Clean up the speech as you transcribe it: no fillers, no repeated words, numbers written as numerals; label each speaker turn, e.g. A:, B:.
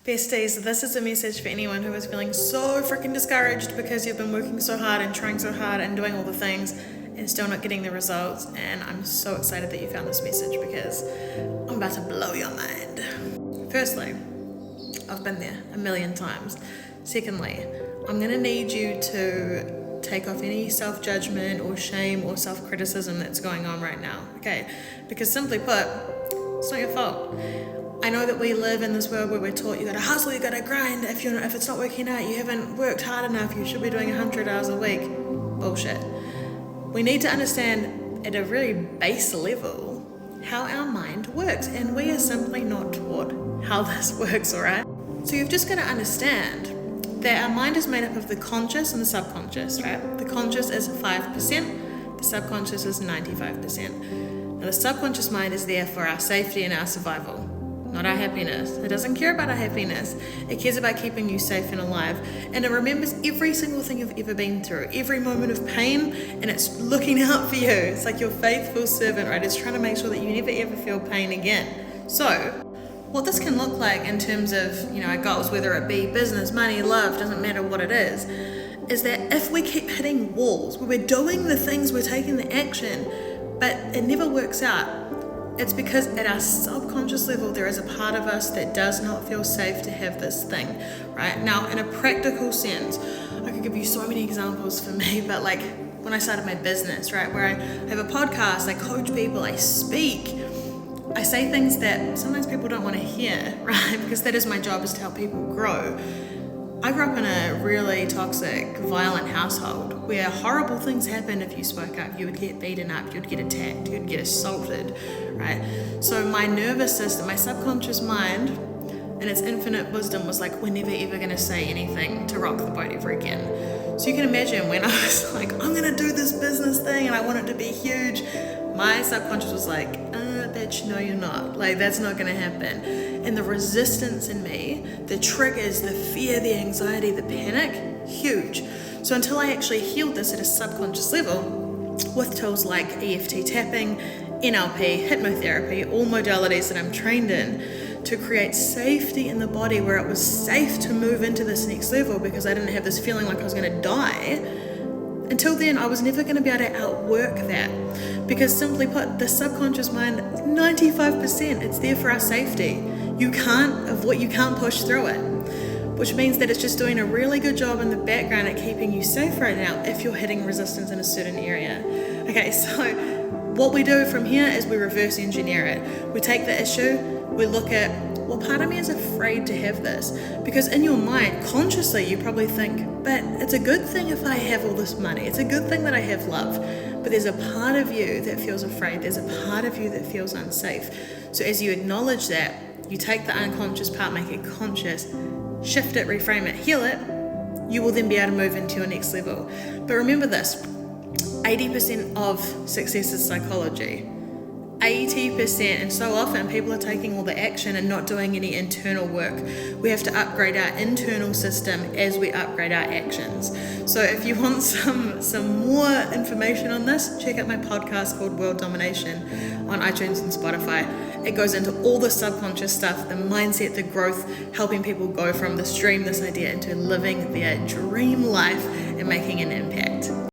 A: Besties, this is a message for anyone who is feeling so freaking discouraged because you've been working so hard and trying so hard and doing all the things and still not getting the results. And I'm so excited that you found this message because I'm about to blow your mind. Firstly, I've been there a million times. Secondly, I'm going to need you to take off any self-judgment or shame or self-criticism that's going on right now, okay? Because simply put, it's not your fault. I know that we live in this world where we're taught you gotta hustle, you gotta grind. If it's not working out, you haven't worked hard enough, you should be doing 100 hours a week. Bullshit. We need to understand at a really base level how our mind works, and we are simply not taught how this works, alright? So you've just gotta understand that our mind is made up of the conscious and the subconscious, right? The conscious is 5%, the subconscious is 95%. Now the subconscious mind is there for our safety and our survival, not our happiness. It doesn't care about our happiness. It cares about keeping you safe and alive. And it remembers every single thing you've ever been through, every moment of pain, and it's looking out for you. It's like your faithful servant, right? It's trying to make sure that you never ever feel pain again. So what this can look like in terms of, our goals, whether it be business, money, love, doesn't matter what it is that if we keep hitting walls, where we're doing the things, we're taking the action, but it never works out, it's because at our subconscious level, there is a part of us that does not feel safe to have this thing, right? Now, in a practical sense, I could give you so many examples for me, but like when I started my business, right, where I have a podcast, I coach people, I speak, I say things that sometimes people don't want to hear, right? Because that is my job, is to help people grow. I grew up in a really toxic, violent household where horrible things happened if you spoke up. You would get beaten up, you'd get attacked, you'd get assaulted, right? So my nervous system, my subconscious mind, and its infinite wisdom was like, we're never ever gonna say anything to rock the boat ever again. So you can imagine when I was like, I'm gonna do this business thing and I want it to be huge, my subconscious was like, bitch, no you're not. Like, that's not gonna happen. And the resistance in me, the triggers, the fear, the anxiety, the panic, huge. So until I actually healed this at a subconscious level with tools like EFT tapping, NLP, hypnotherapy, all modalities that I'm trained in, to create safety in the body where it was safe to move into this next level because I didn't have this feeling like I was gonna die. Until then, I was never going to be able to outwork that, because simply put, the subconscious mind, 95%, it's there for our safety. You can't push through it, which means that it's just doing a really good job in the background at keeping you safe right now if you're hitting resistance in a certain area. Okay, so what we do from here is we reverse engineer it. We take the issue, we look at, well, part of me is afraid to have this, because in your mind, consciously, you probably think, but it's a good thing if I have all this money. It's a good thing that I have love. But there's a part of you that feels afraid. There's a part of you that feels unsafe. So as you acknowledge that, you take the unconscious part, make it conscious, shift it, reframe it, heal it, you will then be able to move into your next level. But remember this, 80% of success is psychology. 80%, and so often people are taking all the action and not doing any internal work. We have to upgrade our internal system as we upgrade our actions. So if you want some more information on this, check out my podcast called World Domination on iTunes and Spotify. It goes into all the subconscious stuff, the mindset, the growth, helping people go from this dream, this idea, into living their dream life and making an impact.